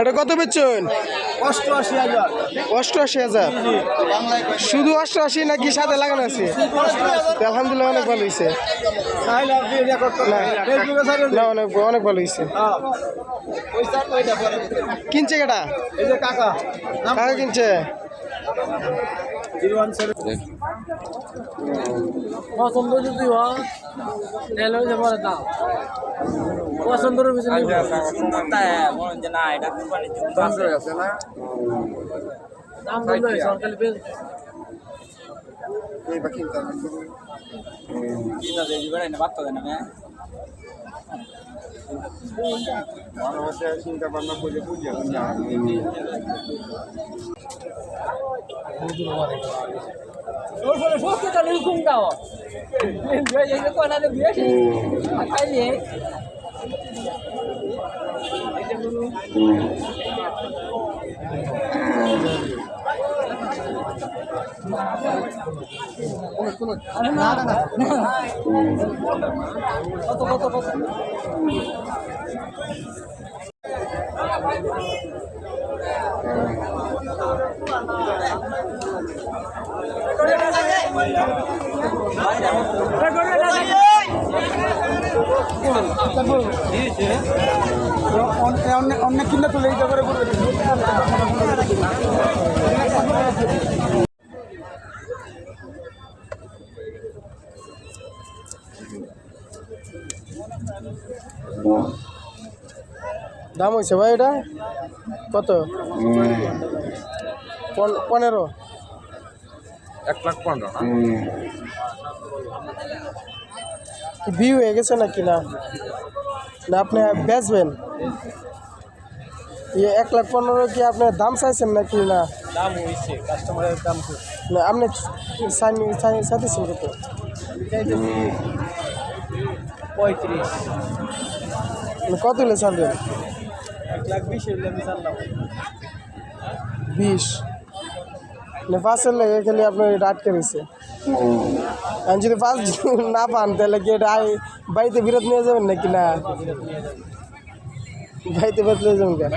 এটা কত বেচছেন? 88,000। 88,000 শুধু 88 নাকি সাথে লাগানো আছে? তো আলহামদুলিল্লাহ অনেক ভালো হয়েছে। না অনেক অনেক ভালো হয়েছে। কিনছে কেটা? এই যে কাকা কাকা কিনছে। পছন্দ যদি হয় তাহলে ওই যে পরে দাম পছন্দের পিছনে দাম বললো সরকারি বেশ চিন্তা ভাবনা করে বুঝিয়া hospital hukum tau. Dia jadi kau nak dia sih. Apa ni? অনেক কিনা তুলে দিতে পারে দাম হয়েছে ভাই এটা কত? 15। 1,15,000 বিয়ে হয়ে গেছে নাকি? না না আপনি বেচবেন? 1,15,000 কি আপনি দাম চাইছেন নাকি? না Dalam isi customer dalam tu. না আপনি চাইছেন কত? Poitris. কত হলে ছাড়বেন? 1,20,000 le misalnya. 20 না 5-এর লেগে খেলে আপনার এটা আটকে রয়েছে। আর যদি 5 না পান তাহলে কি এটা বাড়িতে বিরত নিয়ে যাবেন নাকি? না বাড়িতে বিরত নিয়ে যাবেন কেন?